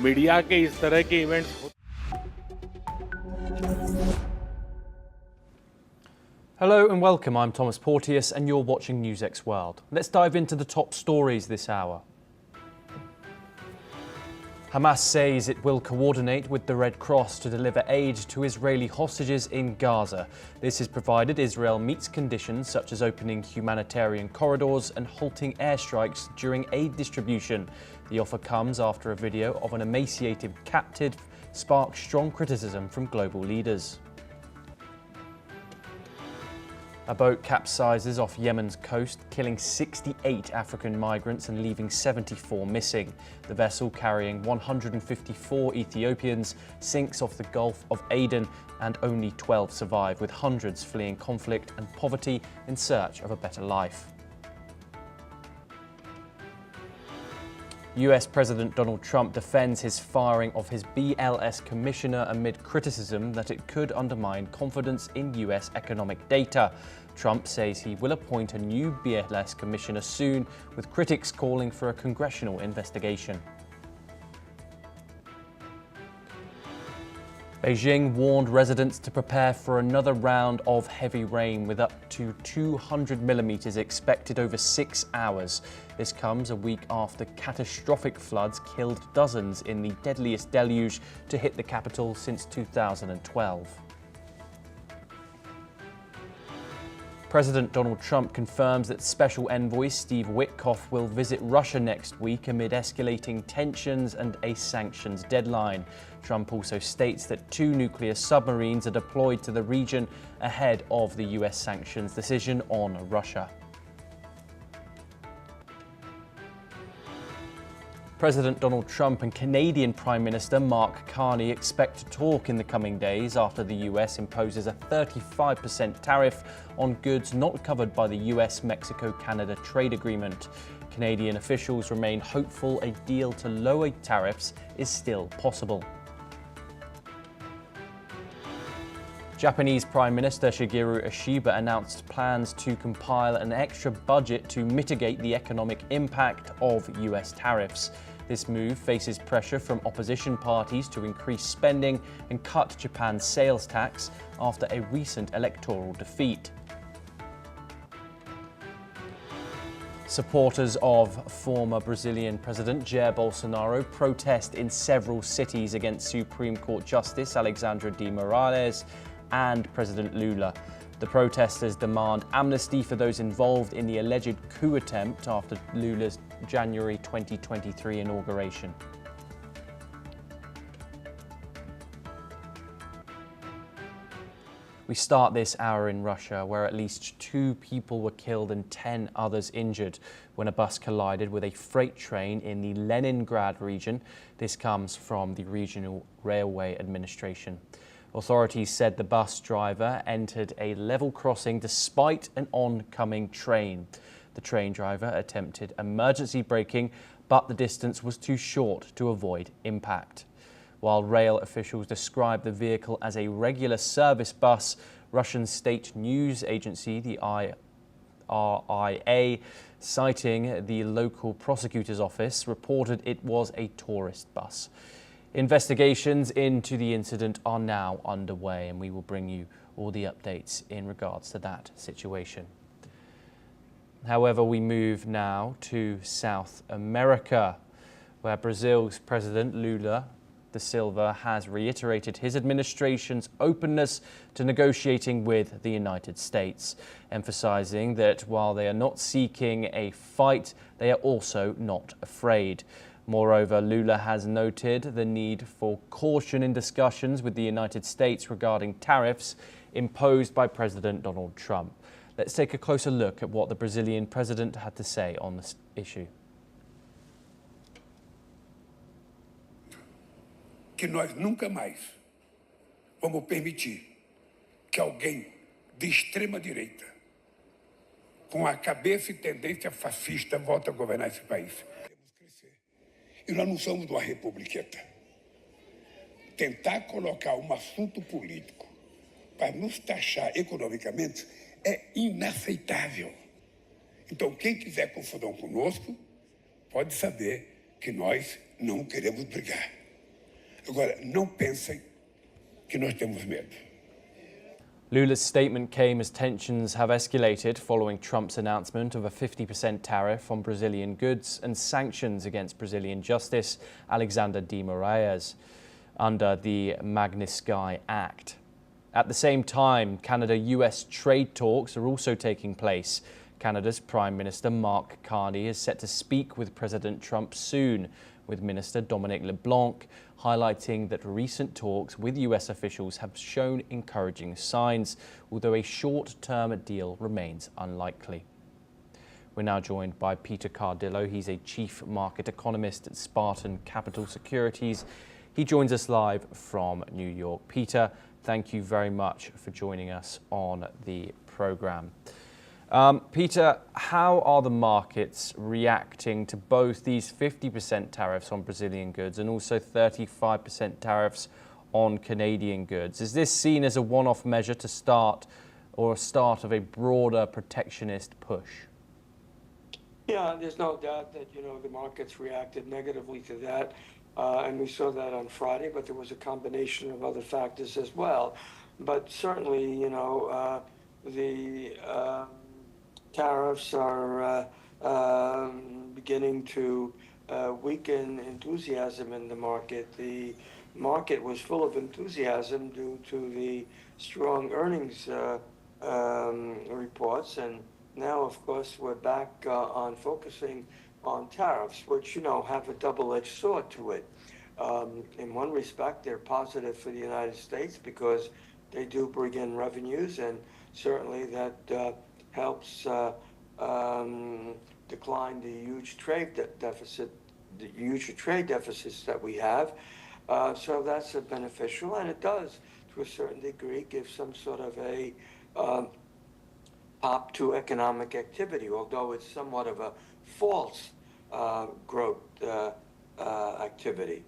Media के इस तरह के events. Hello and welcome, I'm Thomas Porteous and you're watching NewsX World. Let's dive into the top stories this hour. Hamas says it will coordinate with the Red Cross to deliver aid to Israeli hostages in Gaza. This is provided Israel meets conditions such as opening humanitarian corridors and halting airstrikes during aid distribution. The offer comes after a video of an emaciated captive sparked strong criticism from global leaders. A boat capsizes off Yemen's coast, killing 68 African migrants and leaving 74 missing. The vessel, carrying 154 Ethiopians, sinks off the Gulf of Aden and only 12 survive, with hundreds fleeing conflict and poverty in search of a better life. US President Donald Trump defends his firing of his BLS commissioner amid criticism that it could undermine confidence in US economic data. Trump says he will appoint a new BLS commissioner soon, with critics calling for a congressional investigation. Beijing warned residents to prepare for another round of heavy rain, with up to 200 millimeters expected over 6 hours. This comes a week after catastrophic floods killed dozens in the deadliest deluge to hit the capital since 2012. President Donald Trump confirms that Special Envoy Steve Witkoff will visit Russia next week amid escalating tensions and a sanctions deadline. Trump also states that 2 nuclear submarines are deployed to the region ahead of the US sanctions decision on Russia. President Donald Trump and Canadian Prime Minister Mark Carney expect to talk in the coming days after the US imposes a 35% tariff on goods not covered by the US-Mexico-Canada trade agreement. Canadian officials remain hopeful a deal to lower tariffs is still possible. Japanese Prime Minister Shigeru Ishiba announced plans to compile an extra budget to mitigate the economic impact of US tariffs. This move faces pressure from opposition parties to increase spending and cut Japan's sales tax after a recent electoral defeat. Supporters of former Brazilian President Jair Bolsonaro protest in several cities against Supreme Court Justice Alexandre de Moraes and President Lula. The protesters demand amnesty for those involved in the alleged coup attempt after Lula's January 2023 inauguration. We start this hour in Russia, where at least 2 people were killed and 10 others injured when a bus collided with a freight train in the Leningrad region. This comes from the Regional Railway Administration. Authorities said the bus driver entered a level crossing despite an oncoming train. The train driver attempted emergency braking, but the distance was too short to avoid impact. While rail officials described the vehicle as a regular service bus, Russian state news agency, the RIA, citing the local prosecutor's office, reported it was a tourist bus. Investigations into the incident are now underway, and we will bring you all the updates in regards to that situation. However, we move now to South America, where Brazil's President Lula da Silva has reiterated his administration's openness to negotiating with the United States, emphasizing that while they are not seeking a fight, they are also not afraid. Moreover, Lula has noted the need for caution in discussions with the United States regarding tariffs imposed by President Donald Trump. Let's take a closer look at what the Brazilian president had to say on this issue. Que nós nunca mais vamos permitir que alguém de extrema direita, com a cabeça e tendência fascista, volte a governar esse país. E nós não somos uma republiqueta. Tentar colocar um assunto político para nos taxar economicamente é inaceitável. Então, quem quiser confusão conosco, pode saber que nós não queremos brigar. Agora, não pensem que nós temos medo. Lula's statement came as tensions have escalated following Trump's announcement of a 50% tariff on Brazilian goods and sanctions against Brazilian Justice Alexander de Moraes under the Magnitsky Act. At the same time, Canada-US trade talks are also taking place. Canada's Prime Minister Mark Carney is set to speak with President Trump soon, with Minister Dominic LeBlanc highlighting that recent talks with US officials have shown encouraging signs, although a short-term deal remains unlikely. We're now joined by Peter Cardillo. He's a chief market economist at Spartan Capital Securities. He joins us live from New York. Peter, thank you very much for joining us on the program. Peter, how are the markets reacting to both these 50% tariffs on Brazilian goods and also 35% tariffs on Canadian goods? Is this seen as a one-off measure to start or a start of a broader protectionist push? Yeah, there's no doubt that, the markets reacted negatively to that. And we saw that on Friday, but there was a combination of other factors as well. But certainly, the tariffs are beginning to weaken enthusiasm in the market. The market was full of enthusiasm due to the strong earnings reports. And now, of course, we're back on focusing on tariffs, which, have a double-edged sword to it. In one respect, they're positive for the United States because they do bring in revenues, and certainly that helps decline the huge trade deficit, the huge trade deficits that we have. So that's beneficial, and it does, to a certain degree, give some sort of a pop to economic activity, although it's somewhat of a false growth activity.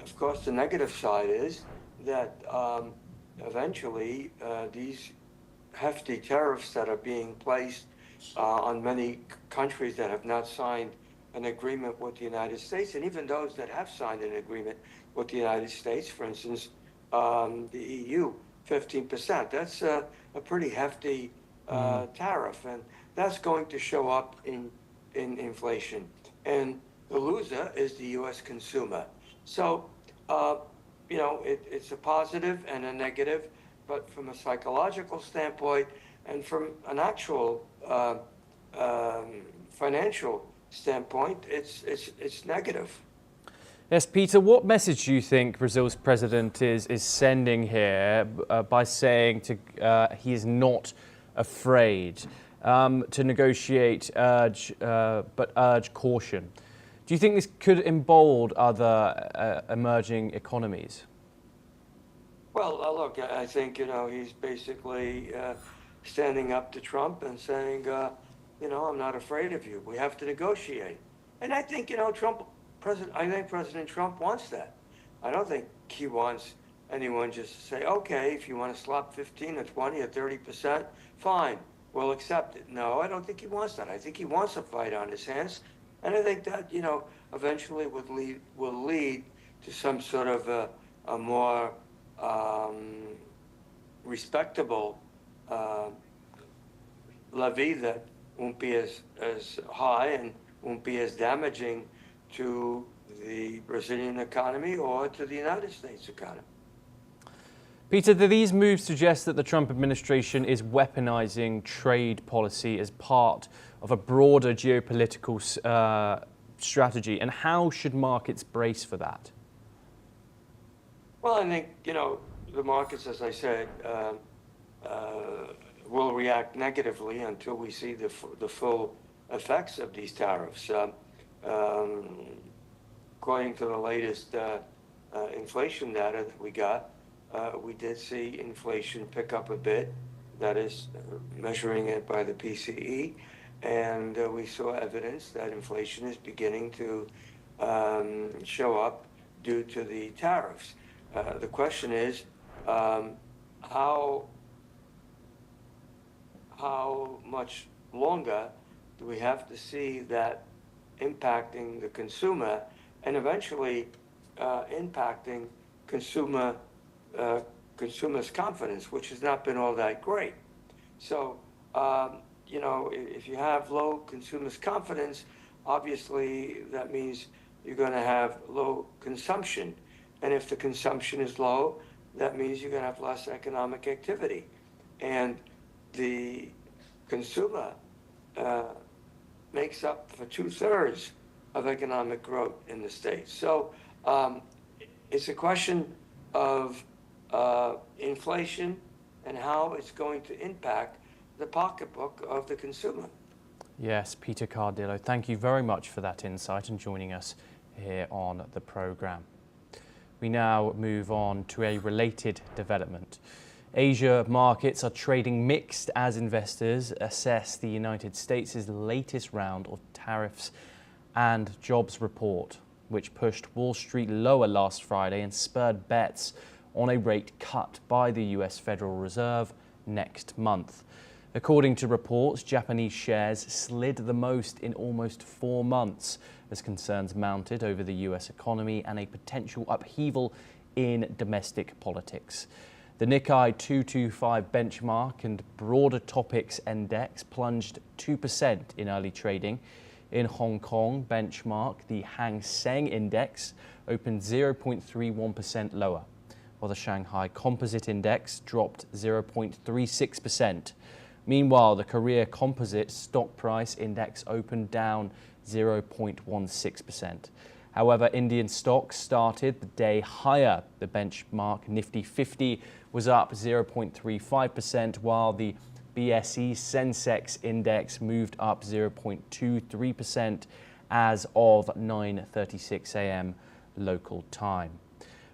Of course, the negative side is that eventually these hefty tariffs that are being placed on many countries that have not signed an agreement with the United States, and even those that have signed an agreement with the United States, for instance, the EU, 15%. That's a pretty hefty tariff, and that's going to show up in inflation. And the loser is the U.S. consumer. So, it's a positive and a negative, but from a psychological standpoint and from an actual financial standpoint, it's negative. Yes, Peter, what message do you think Brazil's president is sending here by saying he is not afraid to negotiate, but urge caution? Do you think this could embolden other emerging economies? Well, look, I think, he's basically standing up to Trump and saying, I'm not afraid of you. We have to negotiate. And I think, President Trump wants that. I don't think he wants anyone just to say, okay, if you want to slap 15 or 20 or 30%, fine, we'll accept it. No, I don't think he wants that. I think he wants a fight on his hands. And I think that, eventually will lead to some sort of a more respectable levy that won't be as high and won't be as damaging to the Brazilian economy or to the United States economy. Peter, do these moves suggest that the Trump administration is weaponizing trade policy as part of a broader geopolitical strategy? And how should markets brace for that? Well, I think, the markets, as I said, will react negatively until we see the full effects of these tariffs. According to the latest inflation data that we got, we did see inflation pick up a bit. That is measuring it by the PCE. And we saw evidence that inflation is beginning to show up due to the tariffs. The question is, how much longer do we have to see that impacting the consumer and eventually impacting consumer consumers' confidence, which has not been all that great. So, you know, if you have low consumers' confidence, obviously that means you're going to have low consumption. And if the consumption is low, that means you're going to have less economic activity. And the consumer makes up for 2/3 of economic growth in the States. So it's a question of inflation and how it's going to impact the pocketbook of the consumer. Yes, Peter Cardillo, thank you very much for that insight and joining us here on the programme. We now move on to a related development. Asia markets are trading mixed as investors assess the United States' latest round of tariffs and jobs report, which pushed Wall Street lower last Friday and spurred bets on a rate cut by the US Federal Reserve next month. According to reports, Japanese shares slid the most in almost 4 months as concerns mounted over the US economy and a potential upheaval in domestic politics. The Nikkei 225 benchmark and broader topics index plunged 2% in early trading. In Hong Kong benchmark, the Hang Seng index opened 0.31% lower, while the Shanghai Composite Index dropped 0.36%. Meanwhile, the Korea Composite Stock Price Index opened down 0.16%. However, Indian stocks started the day higher. The benchmark Nifty 50 was up 0.35%, while the BSE Sensex Index moved up 0.23% as of 9:36 a.m. local time.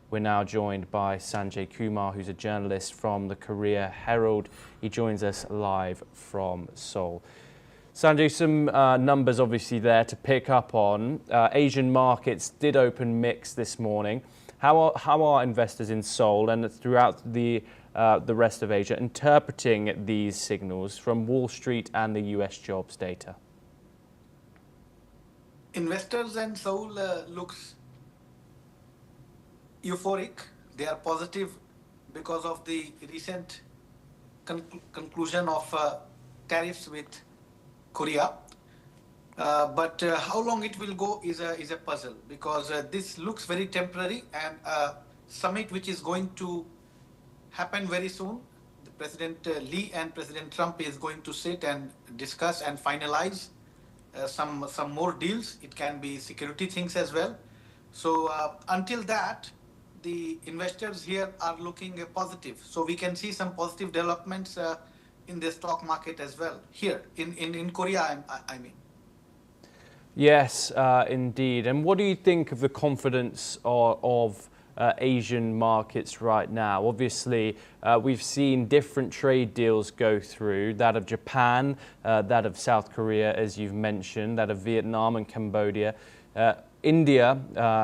We're now joined by Sanjay Kumar, who's a journalist from the Korea Herald. He joins us live from Seoul. Sanjay, some numbers obviously there to pick up on. Asian markets did open mixed this morning. How are investors in Seoul and throughout the rest of Asia interpreting these signals from Wall Street and the US jobs data? Investors in Seoul looks euphoric. They are positive because of the recent conclusion of tariffs with Korea. But how long it will go is a puzzle, because this looks very temporary, and a summit which is going to happen very soon. The President Lee and President Trump is going to sit and discuss and finalize some more deals. It can be security things as well. So until that, the investors here are looking positive. So we can see some positive developments in the stock market as well here in Korea, I mean. Yes, indeed. And what do you think of the confidence of Asian markets right now? Obviously, we've seen different trade deals go through, that of Japan, that of South Korea, as you've mentioned, that of Vietnam and Cambodia. India,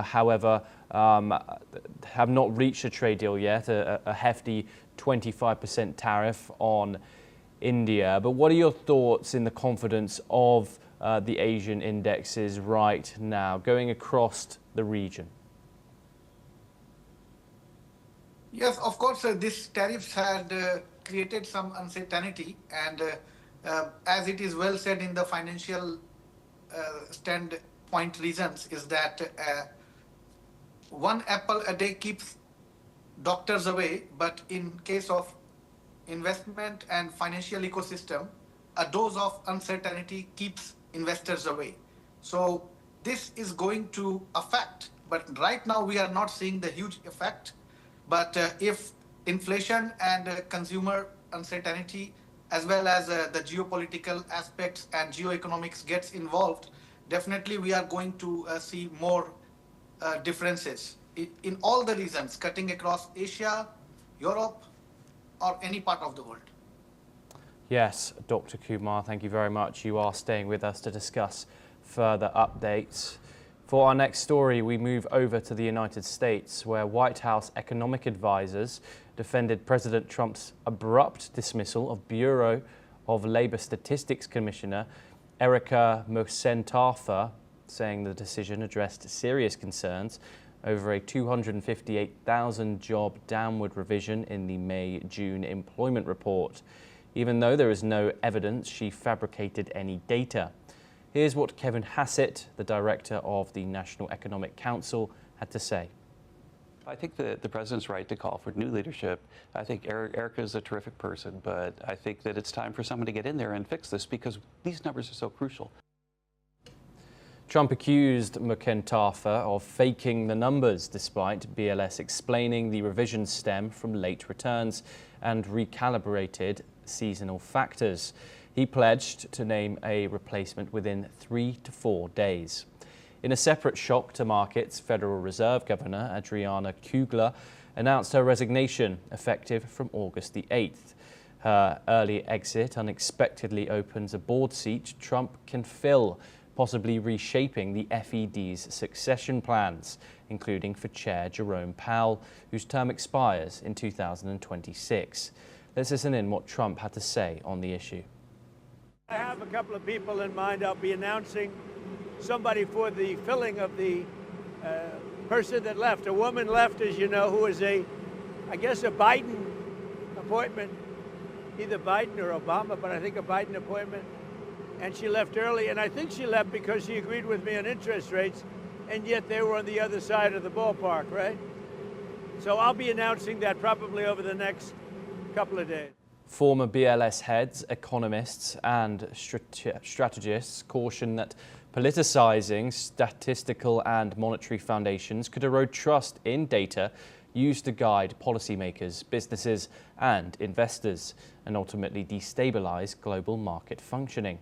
however, have not reached a trade deal yet, a hefty 25% tariff on India. But what are your thoughts in the confidence of the Asian indexes right now, going across the region? Yes, of course, these tariffs had created some uncertainty, and as it is well said in the financial standpoint reasons, is that one apple a day keeps doctors away, but in case of investment and financial ecosystem, a dose of uncertainty keeps investors away. So this is going to affect, but right now we are not seeing the huge effect. But if inflation and consumer uncertainty, as well as the geopolitical aspects and geoeconomics gets involved, definitely we are going to see more differences in all the regions, cutting across Asia, Europe, or any part of the world. Yes, Dr. Kumar, thank you very much. You are staying with us to discuss further updates. For our next story, we move over to the United States, where White House economic advisors defended President Trump's abrupt dismissal of Bureau of Labor Statistics Commissioner Erica Mosentafa, saying the decision addressed serious concerns over a 258,000 job downward revision in the May-June employment report, even though there is no evidence she fabricated any data. Here's what Kevin Hassett, the director of the National Economic Council, had to say. I think that the president's right to call for new leadership. I think Erica is a terrific person, but I think that it's time for someone to get in there and fix this because these numbers are so crucial. Trump accused Mukhentafa of faking the numbers, despite BLS explaining the revisions stem from late returns and recalibrated seasonal factors. He pledged to name a replacement within 3 to 4 days. In a separate shock to markets, Federal Reserve Governor Adriana Kugler announced her resignation effective from August the 8th. Her early exit unexpectedly opens a board seat Trump can fill, possibly reshaping the FED's succession plans, including for Chair Jerome Powell, whose term expires in 2026. Let's listen in what Trump had to say on the issue. I have a couple of people in mind. I'll be announcing somebody for the filling of the person that left. A woman left, as you know, who was I guess a Biden appointment, either Biden or Obama, but I think a Biden appointment. And she left early, and I think she left because she agreed with me on interest rates, and yet they were on the other side of the ballpark, right? So I'll be announcing that probably over the next couple of days. Former BLS heads, economists and strategists caution that politicizing statistical and monetary foundations could erode trust in data used to guide policymakers, businesses and investors, and ultimately destabilize global market functioning.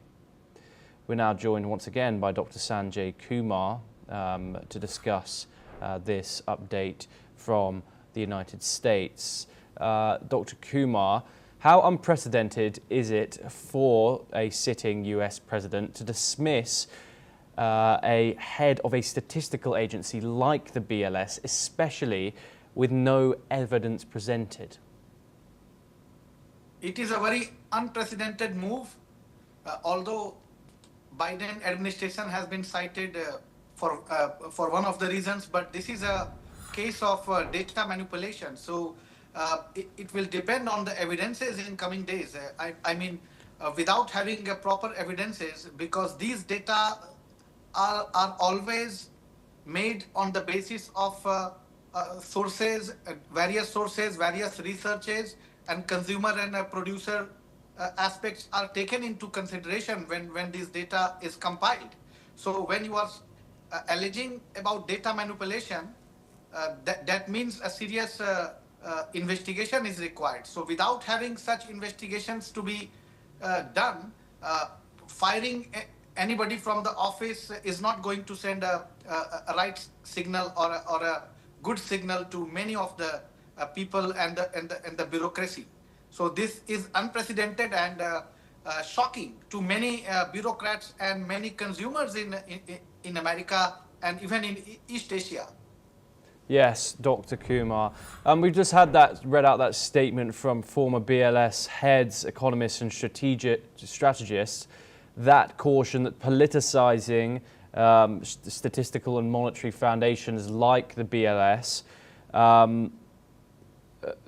We're now joined once again by Dr. Sanjay Kumar to discuss this update from the United States. Dr. Kumar, how unprecedented is it for a sitting US president to dismiss a head of a statistical agency like the BLS, especially with no evidence presented? It is a very unprecedented move, although Biden administration has been cited for one of the reasons, but this is a case of data manipulation. So it will depend on the evidences in coming days. I mean, without having proper evidences, because these data are always made on the basis of sources, various researches, and consumer and producer aspects are taken into consideration when this data is compiled. So when you are alleging about data manipulation, that means a serious investigation is required. So without having such investigations to be done, firing anybody from the office is not going to send a right signal or a good signal to many of the people and the bureaucracy. So this is unprecedented and shocking to many bureaucrats and many consumers in America and even in East Asia. Yes, Dr. Kumar. We've just had read out that statement from former BLS heads, economists and strategists that caution that politicizing statistical and monetary foundations like the BLS,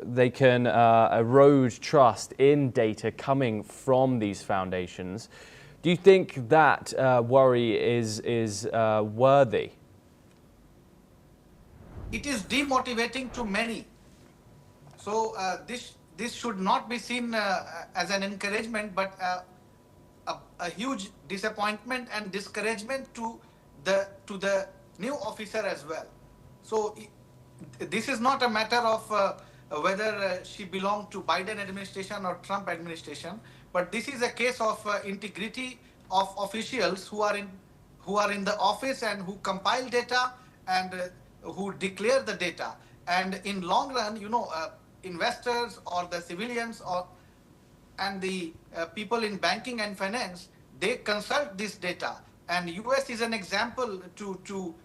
they can erode trust in data coming from these foundations. Do you think that worry is worthy? It is demotivating to many. So this should not be seen as an encouragement, but a huge disappointment and discouragement to the new officer as well. So this is not a matter of whether she belonged to Biden administration or Trump administration, but this is a case of integrity of officials who are in the office and who compile data and who declare the data. And in long run, investors or the civilians and the people in banking and finance, they consult this data. And US is an example to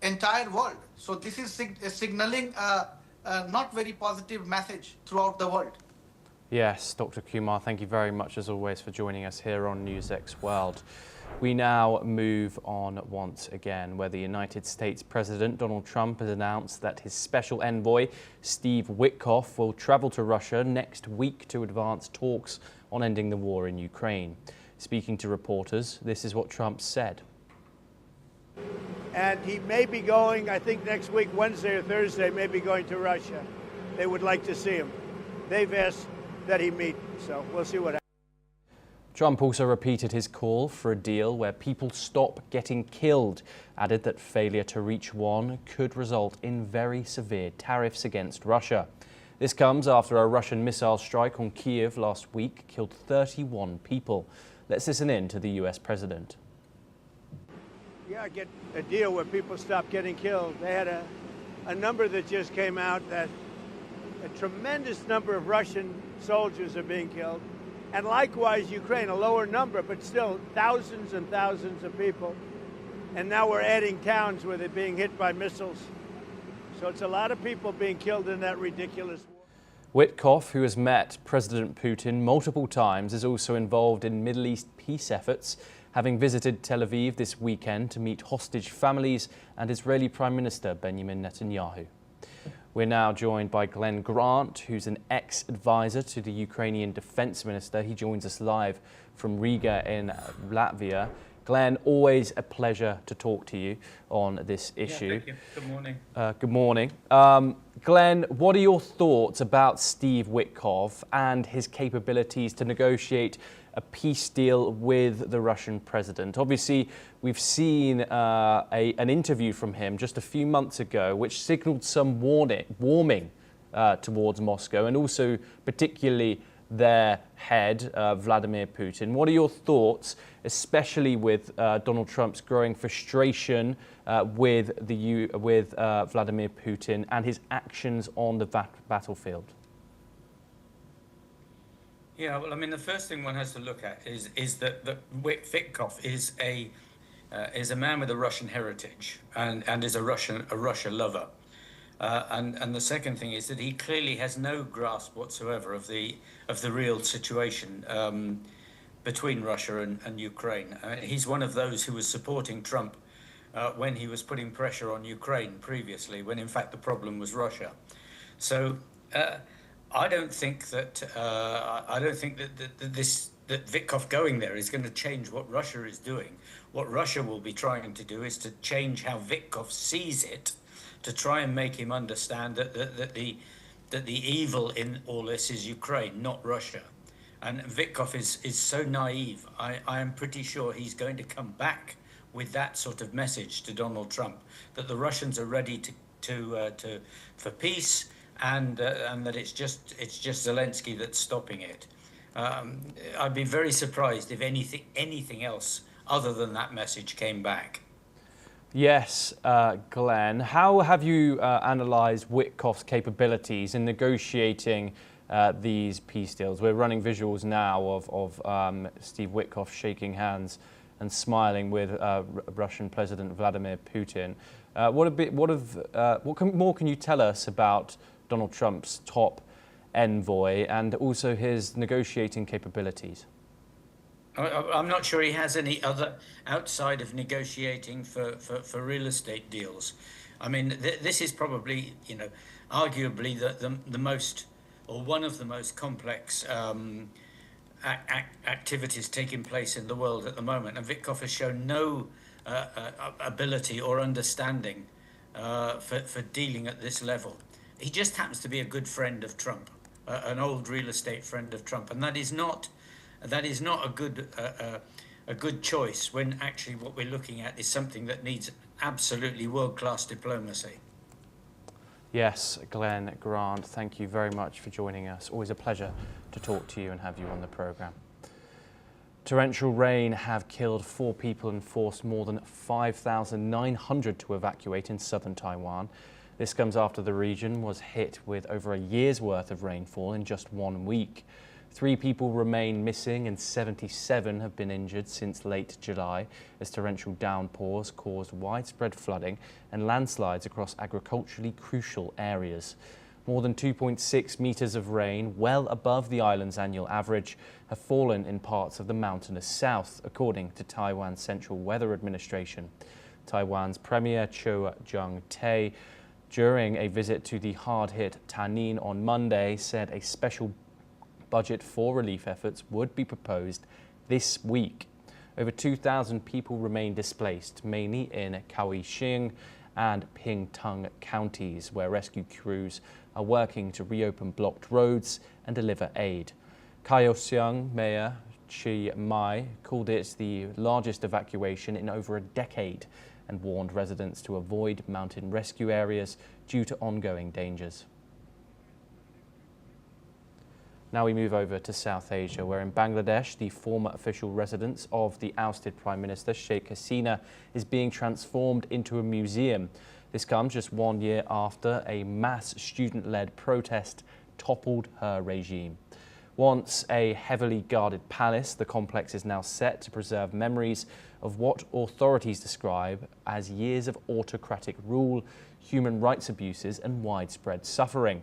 entire world. So this is signaling a not very positive message throughout the world. Yes, Dr. Kumar, thank you very much as always for joining us here on NewsX World. We now move on once again, where the United States President Donald Trump has announced that his special envoy, Steve Witkoff, will travel to Russia next week to advance talks on ending the war in Ukraine. Speaking to reporters, this is what Trump said. And he may be going, I think next week, Wednesday or Thursday, may be going to Russia. They would like to see him. They've asked that he meet, so we'll see what happens. Trump also repeated his call for a deal where people stop getting killed, added that failure to reach one could result in very severe tariffs against Russia. This comes after a Russian missile strike on Kyiv last week killed 31 people. Let's listen in to the US president. Yeah, get a deal where people stop getting killed. They had a number that just came out that a tremendous number of Russian soldiers are being killed. And likewise, Ukraine, a lower number, but still thousands and thousands of people. And now we're adding towns where they're being hit by missiles. So it's a lot of people being killed in that ridiculous war. Witkoff, who has met President Putin multiple times, is also involved in Middle East peace efforts, having visited Tel Aviv this weekend to meet hostage families and Israeli Prime Minister Benjamin Netanyahu. We're now joined by Glenn Grant, who's an ex-advisor to the Ukrainian Defense Minister. He joins us live from Riga in Latvia. Glenn, always a pleasure to talk to you on this issue. Yeah, thank you. Good morning. Good morning. Glenn, what are your thoughts about Steve Witkoff and his capabilities to negotiate a peace deal with the Russian president? Obviously, we've seen an interview from him just a few months ago, which signaled some warming towards Moscow and also particularly their head, Vladimir Putin. What are your thoughts, especially with Donald Trump's growing frustration with Vladimir Putin and his actions on the battlefield? Yeah, well, I mean, the first thing one has to look at is that Witkoff is a man with a Russian heritage and is a Russia lover. And the second thing is that he clearly has no grasp whatsoever of the real situation between Russia and Ukraine. He's one of those who was supporting Trump when he was putting pressure on Ukraine previously, when in fact the problem was Russia. So I don't think that that Witkoff going there is going to change what Russia is doing. What Russia will be trying to do is to change how Witkoff sees it, to try and make him understand that the evil in all this is Ukraine, not Russia. And Witkoff is so naive. I am pretty sure he's going to come back with that sort of message to Donald Trump, that the Russians are ready for peace, and that it's just Zelensky that's stopping it. I'd be very surprised if anything else other than that message came back. Yes, Glenn, how have you analysed Witkoff's capabilities in negotiating these peace deals? We're running visuals now of Steve Witkoff shaking hands and smiling with Russian President Vladimir Putin. What more can you tell us about Donald Trump's top envoy and also his negotiating capabilities? I'm not sure he has any other outside of negotiating for real estate deals. I mean, this is probably, arguably the most, or one of the most complex activities taking place in the world at the moment. And Witkoff has shown no ability or understanding for dealing at this level. He just happens to be a good friend of Trump, an old real estate friend of Trump, and that is not a good choice when actually what we're looking at is something that needs absolutely world-class diplomacy. Yes, Glenn Grant, thank you very much for joining us. Always a pleasure to talk to you and have you on the programme. Torrential rain have killed 4 people and forced more than 5,900 to evacuate in southern Taiwan. This comes after the region was hit with over a year's worth of rainfall in just 1 week. 3 people remain missing and 77 have been injured since late July as torrential downpours caused widespread flooding and landslides across agriculturally crucial areas. More than 2.6 metres of rain, well above the island's annual average, have fallen in parts of the mountainous south, according to Taiwan's Central Weather Administration. Taiwan's Premier Cho Jung-tae, during a visit to the hard-hit Tanin on Monday, said a special budget for relief efforts would be proposed this week. Over 2,000 people remain displaced, mainly in Kaohsiung and Pingtung counties, where rescue crews are working to reopen blocked roads and deliver aid. Kaohsiung Mayor Chi Mai called it the largest evacuation in over a decade and warned residents to avoid mountain rescue areas due to ongoing dangers. Now we move over to South Asia, where in Bangladesh, the former official residence of the ousted Prime Minister Sheikh Hasina is being transformed into a museum. This comes just 1 year after a mass student-led protest toppled her regime. Once a heavily guarded palace, the complex is now set to preserve memories of what authorities describe as years of autocratic rule, human rights abuses and widespread suffering.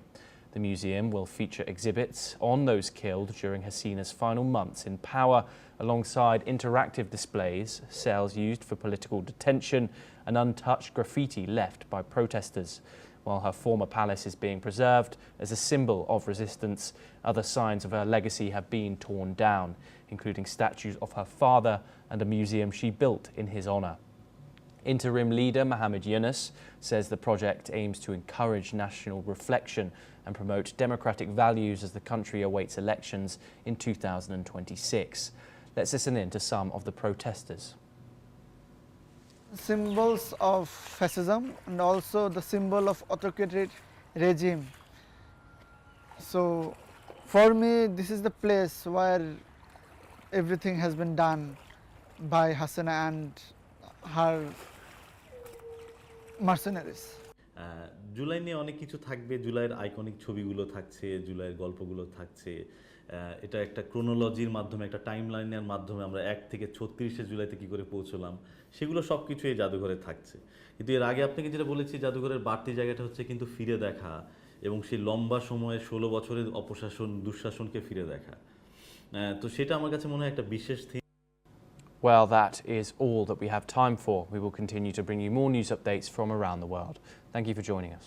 The museum will feature exhibits on those killed during Hasina's final months in power, alongside interactive displays, cells used for political detention, and untouched graffiti left by protesters. While her former palace is being preserved as a symbol of resistance, other signs of her legacy have been torn down, including statues of her father and a museum she built in his honour. Interim leader Mohamed Yunus says the project aims to encourage national reflection and promote democratic values as the country awaits elections in 2026. Let's listen in to some of the protesters. Symbols of fascism and also the symbol of autocratic regime. So for me, this is the place where everything has been done by Hasina and her mercenaries. July নিয়ে অনেক কিছু থাকবে, জুলাইয়ের iconic ছবিগুলো থাকছে, জুলাইয়ের গল্পগুলো থাকছে। এটা একটা ক্রোনোলজির মাধ্যমে, একটা টাইমলাইনের মাধ্যমে আমরা 1 থেকে 36শে জুলাইতে কী করে পৌঁছলাম, সেগুলো সব কিছু এই জাদুঘরে থাকছে। কিন্তু এর আগে আপনাকে যেটা বলেছি, জাদুঘরের বাড়তি জায়গাটা হচ্ছে কিন্তু ফিরে দেখা এবং সেই লম্বা সময়ে 16 বছরের অপশাসন, দুঃশাসনকে ফিরে দেখা। তো সেটা আমার কাছে মনে হয় একটা বিশেষ theme. Well, that is all that we have time for. We will continue to bring you more news updates from around the world. Thank you for joining us.